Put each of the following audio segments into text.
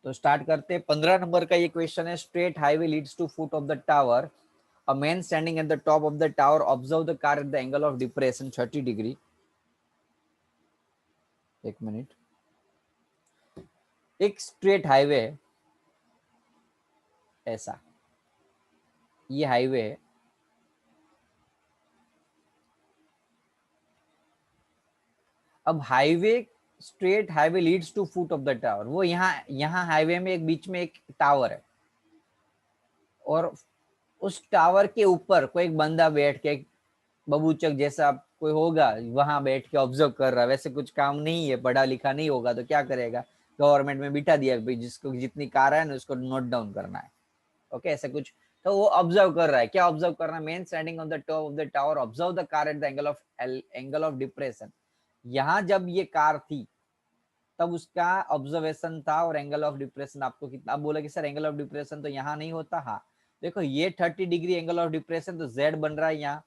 तो स्टार्ट करते हैं। 15 नंबर का ये क्वेश्चन है, straight highway leads to foot of the tower, a man standing at the top of the tower observe the car at the angle of depression 30 degree. एक मिनट, एक straight highway है ऐसा, ये हाईवे है, अब highway straight highway leads to foot of the tower, वो यहाँ हाईवे में एक बीच में एक टावर है और उस टावर के ऊपर कोई एक बंदा बैठ के, बबूचक जैसा कोई होगा वहां बैठ के ऑब्जर्व कर रहा है। वैसे कुछ काम नहीं है, पढ़ा लिखा नहीं होगा तो क्या करेगा, गवर्नमेंट में बिठा दिया भाई जिसको जितनी कार है ना उसको नोट डाउन करना है। ओके, ऐसा कुछ। तो वो ऑब्जर्व कर रहा है, क्या ऑब्जर्व कर रहा है, man standing on the top of the tower observe the car at the angle of depression. यहाँ जब ये कार थी तब उसका ऑब्जर्वेशन था और एंगल ऑफ डिप्रेशन आपको कितना, आप बोला कि सर एंगल ऑफ डिप्रेशन तो यहाँ नहीं होता। हाँ देखो, ये 30 डिग्री एंगल ऑफ डिप्रेशन, तो जेड बन रहा है यहाँ,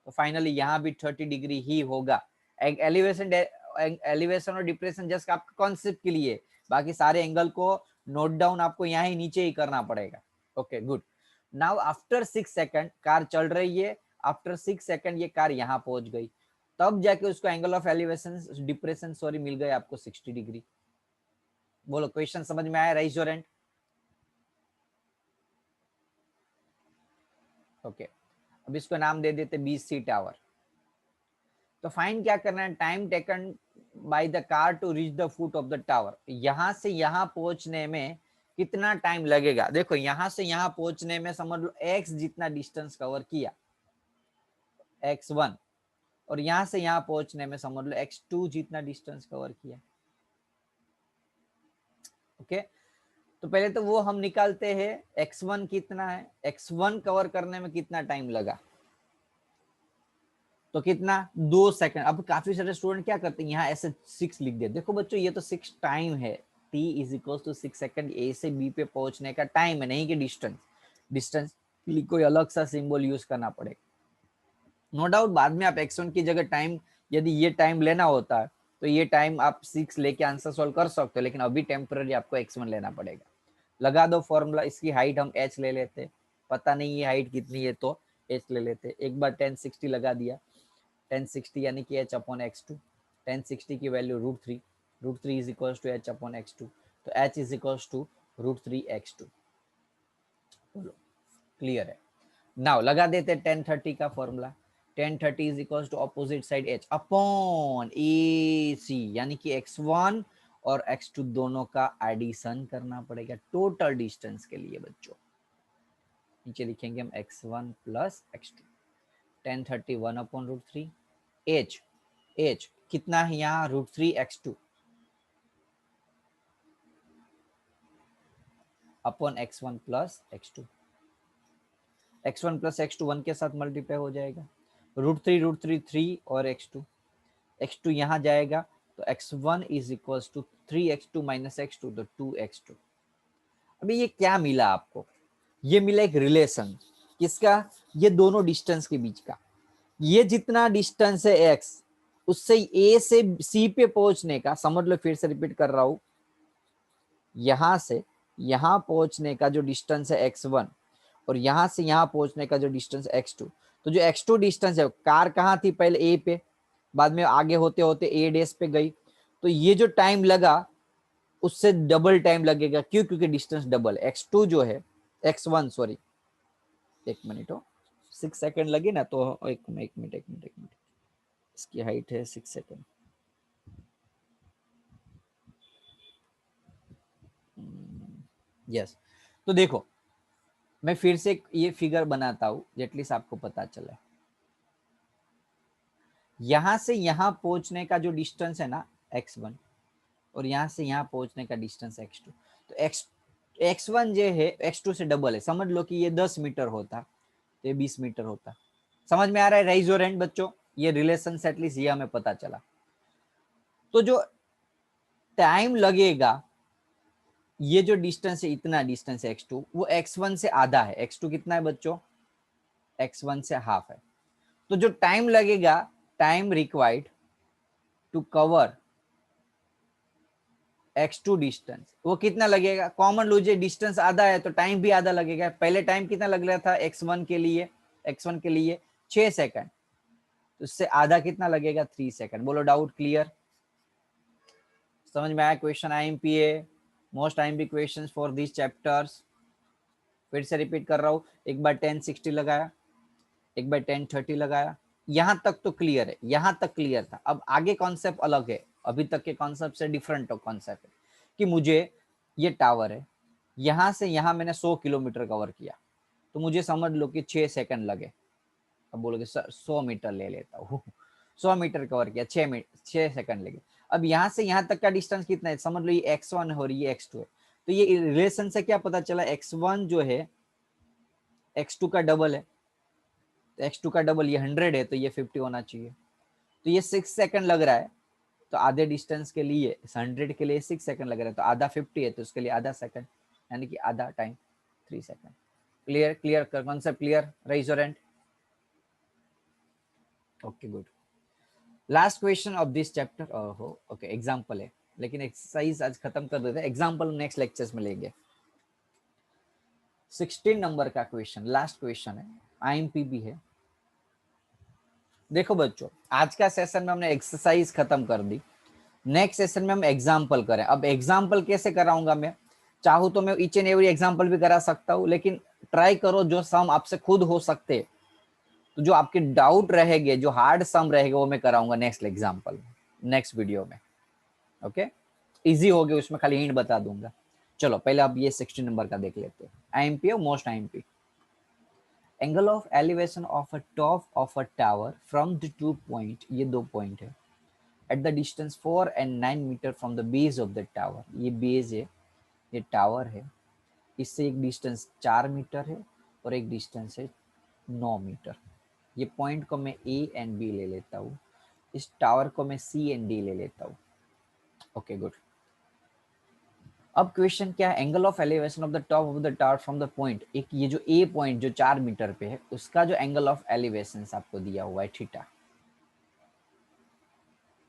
तो फाइनली यहाँ भी 30 डिग्री ही होगा। एलिवेशन और डिप्रेशन जस्ट आपके कॉन्सेप्ट के लिए, बाकी सारे एंगल को नोट डाउन आपको यहाँ ही नीचे ही करना पड़ेगा। Okay good. Now after 6 second car चल रही है, आफ्टर 6 सेकंड ये कार यहाँ पहुंच गई, तब जाके उसको angle of elevation depression sorry मिल गए आपको 60 डिग्री। बोलो क्वेश्चन समझ में आया? Rise your hand. ओके, अब इसको नाम दे देते BC टावर। तो फाइन क्या करना है, time taken by the car to reach the foot of the tower, यहां से यहां पहुंचने में कितना टाइम लगेगा। देखो यहां से यहां पहुंचने में समझ लो x जितना डिस्टेंस कवर किया, x1, और यहां से यहां पहुंचने में समझ लो x2 जितना डिस्टेंस कवर किया। ओके, तो पहले तो वो हम निकालते हैं, x1 कितना है, x1 कवर करने में कितना टाइम लगा, तो कितना 2 सेकंड। अब काफी सारे स्टूडेंट क्या करते हैं, यहाँ ऐसे 6 लिख दिया। देखो बच्चों ये तो 6 टाइम है, t is equal to 6 second A से बी पे पहुंचने का टाइम है, नहीं कि डिस्टेंस। डिस्टेंस कोई अलग सा सिंबल यूज करना पड़ेगा। नो डाउट बाद में आप x1 की जगह टाइम, यदि ये टाइम लेना होता है तो ये टाइम आप 6 लेके आंसर सॉल्व कर सकते हो, लेकिन अभी टेम्पररी आपको x1 लेना पड़ेगा। लगा दो फॉर्मूला, इसकी हाइट हम h ले लेते, पता नहीं ये हाइट कितनी है तो h ले लेते। एक बार 1060 लगा दिया, 1060 यानी कि h अपॉन x2, 1060 की value √3, √3 is equal to h upon x2, तो h is equal to √3x2। बोलो क्लियर है? नाउ लगा देते 1030 का formula, 1030 is equal to opposite side h upon AC, यानी कि x1 और x2 दोनों का एडिशन करना पड़ेगा टोटल डिस्टेंस के लिए बच्चों। नीचे लिखेंगे हम x1 plus x2, 1030 1 upon √3, h कितना है यहाँ √3x2 upon x1 plus x2, x1 plus x2 1 के साथ मल्टीप्लाई हो जाएगा, √3 3 और x2 यहाँ जाएगा तो x1 is equal to 3x2 minus x2 तो 2x2। अभी ये क्या मिला आपको, ये मिला एक रिलेशन, किसका, ये दोनों डिस्टेंस के बीच का। ये जितना डिस्टेंस है x, उससे A से C पे पहुंचने का, समझ लो फिर से रिपीट कर रहा हूं, यहां से यहां पहुंचने का जो डिस्टेंस है x1 और यहां से यहां पहुंचने का जो डिस्टेंस x2, तो जो x2 डिस्टेंस है, कार कहां थी पहले A पे, बाद में आगे होते होते A डैश पे गई, तो ये जो टाइम लगा उससे डबल टाइम लगेगा। क्यों? क्योंकि डिस्टेंस डबल, x2 जो है x1 सॉरी, एक मिनट हो, 6 सेकंड लगे ना तो एक मिनट, इसकी हाइट है 6 सेकंड। यस, तो देखो मैं फिर से ये फिगर बनाता हूं एटलीस्ट आपको पता चले। यहां से यहां पहुंचने का जो डिस्टेंस है ना x1, और यहां से यहां पहुंचने का डिस्टेंस x2, तो x1 जो है x2 से डबल है। समझ लो कि ये 10 मीटर होता तो ये 20 मीटर होता। समझ में आ रहा है? राइज योर हैंड बच्चों, ये रिलेशन एटलीस्ट ये हमें पता चला। तो जो टाइम लगेगा, ये जो डिस्टेंस है, इतना डिस्टेंस है x2, वो x1 से आधा है। x2 कितना है बच्चों? x1 से हाफ है। तो जो टाइम लगेगा, time required to cover x2 distance, वो कितना लगेगा, कॉमन लीजिए, डिस्टेंस आधा है तो टाइम भी आधा लगेगा। पहले टाइम कितना लग रहा था x1 के लिए, 6 सेकंड, तो इससे आधा कितना लगेगा, 3 सेकंड। बोलो डाउट क्लियर, समझ में आया question IMPA, most IMP questions for this chapters. फिर से रिपीट कर रहा हूँ, एक बार 1060 लगाया, एक बार 1030 लगाया, यहां तक तो क्लियर है, यहां तक क्लियर था। अब आगे कॉन्सेप्ट अलग है, अभी तक के कॉन्सेप्ट से डिफरेंट कॉन्सेप्ट है कि मुझे ये टावर है, यहां से यहां मैंने 100 किलोमीटर कवर किया, तो मुझे समझ लो कि 6 सेकंड लगे। अब बोलोगे सर 100 मीटर ले लेता हूँ 100 मीटर कवर किया, 6 सेकंड लगे। अब यहाँ से यहाँ तक का डिस्टेंस कितना है, समझ लो ये x1 है और ये x2 है, तो ये रिलेशन से क्या पता चला, x1 जो है x2 का डबल है, तो x2 का डबल ये 100 है, तो ये 50 होना चाहिए। तो ये 6 सेकंड लग रहा है, तो आधे डिस्टेंस के लिए 100 के लिए 6 सेकंड लग रहा है, तो आधा 50 है, तो उसके लिए आधा सेकंड, यानी कि आधा time 3 second. Clear, clear concept, clear, rise your hand. Okay good, last question of this chapter. Okay example है, लेकिन एक्सरसाइज आज खत्म कर देते हैं, एग्जांपल नेक्स्ट लेक्चर्स में लेंगे। 16 नंबर का क्वेश्चन, लास्ट क्वेश्चन है, IMP भी है। देखो बच्चों, आज का सेशन में हमने एक्सरसाइज खत्म कर दी, नेक्स्ट सेशन में हम एग्जांपल करें। अब एग्जांपल कैसे कराऊंगा मैं, चाहूँ तो मैं ईच एंड एवरी एग्जांपल भी करा सकता हूँ, लेकिन ट्राई करो जो सम आपसे खुद हो सकते, तो जो आपके डाउट रहेंगे, जो हार्ड सम रहेगा, वो मैं कराऊंगा नेक्स्ट एग्जांपल, नेक्स्ट वीडियो में। ओके, इजी हो गया, उसमें खाली हिंट बता दूंगा। चलो पहले अब ये 16 नंबर का देख लेते हैं, IMP और most IMP। Angle of elevation of a top of a tower from the 2 point, ये 2 पॉइंट है, at the distance 4 and 9 metre from the base of the tower. ये बेस है, ये टावर है, इससे एक डिस्टेंस 4 मीटर है और एक डिस्टेंस है 9 मीटर। ये पॉइंट को मैं A and B ले लेता हूँ, इस टावर को मैं C and D ले लेता हूँ। ओके गुड, अब क्वेश्चन क्या है, angle of elevation of the top of the tower from the point, एक ये जो A पॉइंट जो 4 मीटर पे है, उसका जो एंगल ऑफ एलिवेशन आपको दिया हुआ है थीटा,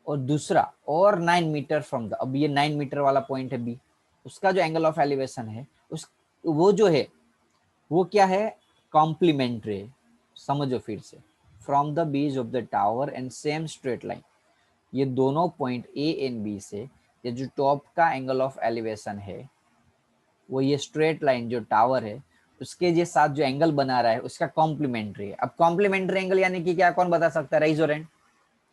और दूसरा और 9 मीटर फ्रॉम द, अब ये 9 मीटर वाला पॉइंट है B, उसका जो एंगल ऑफ एलिवेशन है उस, वो जो है वो क्या है, कॉम्प्लीमेंट्री। समझो फिर से, from the base of the tower and same straight line, ये दोनों पॉइंट A एंड B से ये जो टॉप का एंगल ऑफ एलिवेशन है, वो ये स्ट्रेट लाइन जो टावर है उसके जे साथ जो एंगल बना रहा है उसका कॉम्प्लीमेंट्री है। अब कॉम्प्लीमेंट्री एंगल यानी कि क्या, कौन बता सकता है, raise your hand.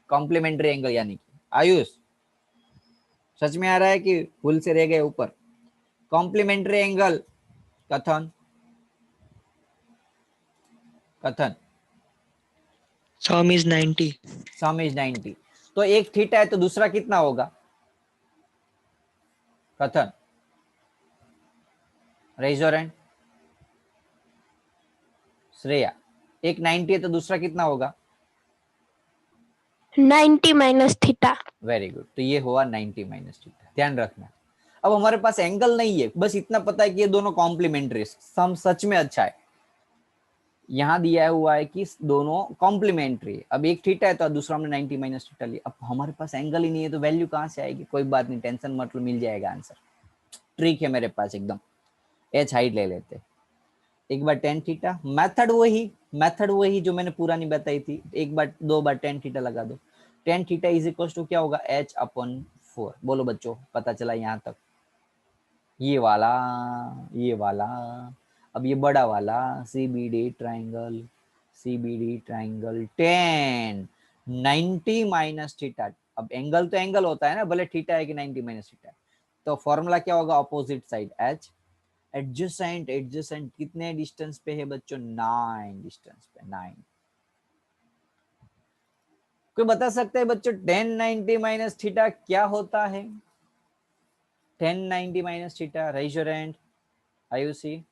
Complementary angle यानी कि, आयुष सच में आ रहा है कि भूल से रह गए ऊपर, कॉम्प्लीमेंट्री एंगल, कथन कथन, सम इज 90, सम इज 90, तो एक थीटा है तो दूसरा कितना होगा, कथन, रेज योर हैंड। श्रेया, एक 90 है तो दूसरा कितना होगा, 90 माइनस थीटा। वेरी गुड, तो ये हुआ 90 माइनस थीटा, ध्यान रखना। अब हमारे पास एंगल नहीं है, बस इतना पता है कि ये दोनों कॉम्प्लीमेंट्री, सम सच में अच्छा है, यहाँ दिया हुआ है कि दोनों कॉम्प्लीमेंट्री है। अब एक थीटा है तो दूसरा हमने 90 माइनस थीटा लिया, अब हमारे पास एंगल ही नहीं है तो वैल्यू कहाँ से आएगी, कोई बात नहीं, टेंशन मत लो, मिल जाएगा आंसर, ट्रिक है मेरे पास एकदम। एच हाइट ले लेते, एक बार 10 थीटा, मेथड वही जो मैंने पुरानी बताई थी, एक बार 2 बार 10 थीटा लगा दो, 10 थीटा इज इक्वल टू क्या होगा, H/4। बोलो बच्चों, पता चला यहाँ तक, ये वाला, ये वाला, अब ये बड़ा वाला CBD triangle, CBD triangle 10 90 minus theta. अब एंगल तो एंगल होता है ना, भले थीटा है कि 90 माइनस थीटा, तो फॉर्मूला क्या होगा, opposite side H, adjacent, adjacent कितने डिस्टेंस पे है बच्चों, 9 डिस्टेंस पे, 9। कोई बता सकता है बच्चों 10 90 माइनस थीटा क्या होता है, 10 90 minus theta, raise your hand, Aayushi.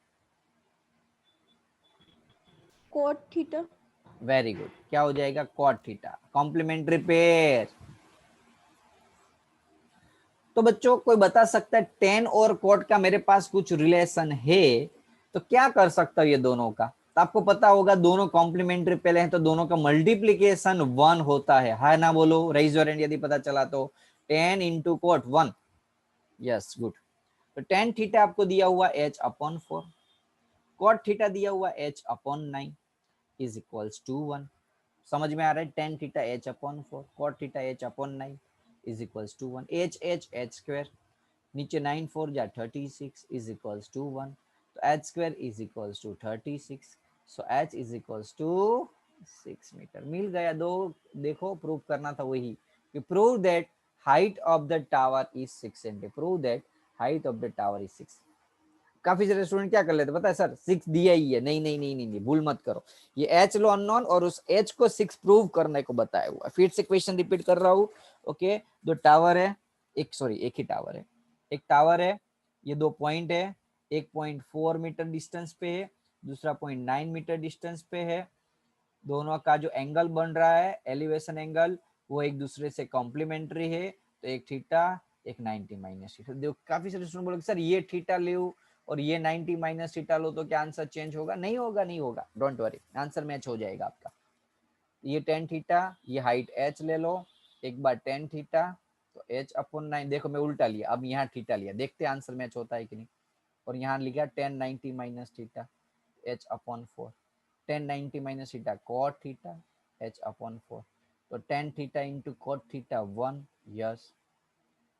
Cot theta. Very good, क्या हो जाएगा, कॉट थीटा, कॉम्प्लीमेंट्री पेयर। तो बच्चों कोई बता सकता है 10 और कॉट का मेरे पास कुछ रिलेशन है, तो क्या कर सकता हूं ये दोनों का, तो आपको पता होगा दोनों कॉम्प्लीमेंट्री पहले हैं तो दोनों का मल्टीप्लीकेशन 1 होता है ना, बोलो रेज योर हैंड यदि पता चला तो, 10 इंटू कॉट 1, यस गुड। तो टेन थीटा आपको दिया हुआ h अपॉन 4, कॉट थीटा दिया हुआ h upon 9 is equals to 1। समझ में आ रहा है, tan theta h upon 4, cot theta h upon 9 is equals to 1। h square, नीचे 9 4 जा 36 इज इक्वल्स टू 1, तो h square is equals to 36, so h is equals to 6 metre. मिल गया दो। देखो प्रूव करना था वही कि prove that height of the tower is 6 centimetre, prove that height of the tower is 6। काफी सारे स्टूडेंट क्या कर लेते पता है, सर 6 दिया ही है, नहीं नहीं नहीं नहीं, नहीं भूल मत करो, ये h लो अननोन और उस h को 6 प्रूव करने को बताया हुआ। फिर से क्वेश्चन रिपीट कर रहा हूँ। ओके, दो टावर है, एक ही टावर है, एक टावर है, ये दो पॉइंट है, एक 0.4 मीटर डिस्टेंस पे है, दूसरा 0.9 मीटर डिस्टेंस पे है। दोनों का जो एंगल बन रहा है एलिवेशन एंगल वो एक दूसरे से कॉम्प्लीमेंट्री है, तो एक थीटा एक 90 माइनस थीटा। देखो काफी सारे स्टूडेंट बोले सर ये थीटा लो और ये 90 माइनस थीटा लो तो क्या आंसर चेंज होगा? नहीं होगा, नहीं होगा, डोंट वरी, आंसर मैच हो जाएगा आपका। ये टेन थीटा, ये हाइट h ले लो, एक बार टेन थीटा तो h अपॉन 9, देखो मैं उल्टा लिया, अब यहाँ थीटा लिया, देखते आंसर मैच होता है कि नहीं। और यहाँ लिखा 1090 minus theta h upon 4, 1090 minus theta cot theta h upon 4, तो 10 theta into cot theta 1, yes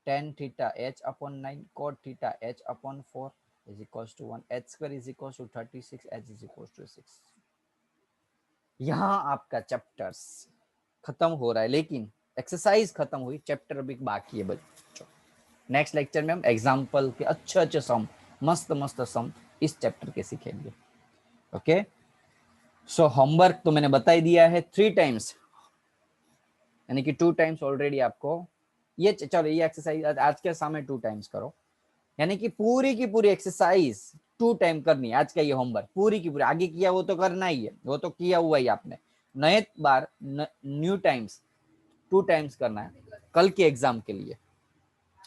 10 theta h upon 9 cot theta h upon 4 is equals to 1, h square is equals to 36, h is equals to 6। यहाँ आपका chapters खत्म हो रहा है, लेकिन exercise खत्म हुई, चैप्टर अभी बाकी है बच्चों। नेक्स्ट लेक्चर में हम एग्जांपल के अच्छे अच्छे सम, मस्त मस्त सम इस चैप्टर के सीखेंगे। ओके, सो होमवर्क तो मैंने बता ही दिया है 3 टाइम्स, यानी कि 2 टाइम्स ऑलरेडी आपको ये, चलो ये एक्सरसाइज आज के सामने 2 टाइम्स करो, यानी कि पूरी की पूरी एक्सरसाइज 2 टाइम करनी है। आज का ये होमवर्क पूरी की पूरी, आगे किया वो तो करना ही है, वो तो किया हुआ ही आपने, नए बार न्यू टाइम्स 2 टाइम्स करना है कल के एग्जाम के लिए।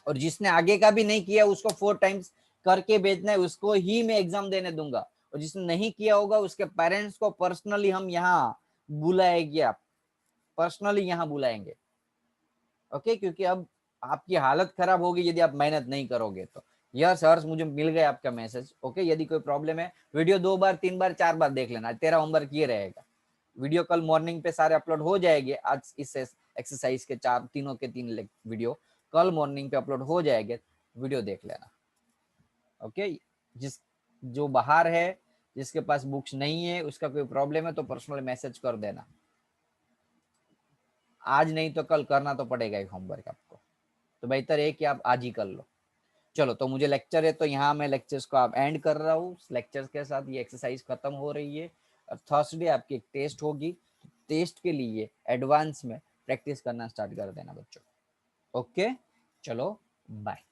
और जिसने आगे का भी नहीं किया उसको 4 टाइम्स करके भेजना है, उसको ही मैं एग्जाम देने दूंगा। और जिसने नहीं किया होगा उसके पेरेंट्स को पर्सनली हम यहाँ बुलाएंगे, आप पर्सनली यहाँ बुलाएंगे। ओके, क्योंकि अब आपकी हालत खराब होगी यदि आप मेहनत नहीं करोगे तो। यस हर्ष, मुझे मिल गया आपका मैसेज। ओके, यदि कोई प्रॉब्लम है वीडियो 2 बार 3 बार 4 बार देख लेना, तेरा होमवर्क ये रहेगा। वीडियो कल मॉर्निंग पे सारे अपलोड हो जाएंगे, आज इस एक्सरसाइज के तीनों के 3 वीडियो कल मॉर्निंग पे अपलोड हो जाएंगे, वीडियो देख लेना। ओके, जो बाहर है, जिसके पास बुक्स नहीं है, उसका कोई प्रॉब्लम है तो पर्सनल मैसेज कर देना, आज नहीं तो कल करना तो पड़ेगा एक होमवर्क आपको, तो बेहतर है कि आप आज ही कर लो। चलो, तो मुझे लेक्चर है तो यहाँ मैं लेक्चर्स को आप एंड कर रहा हूँ, लेक्चर्स के साथ ये एक्सरसाइज खत्म हो रही है। और थर्सडे आपकी एक टेस्ट होगी, टेस्ट के लिए एडवांस में प्रैक्टिस करना स्टार्ट कर देना बच्चों। ओके, चलो बाय।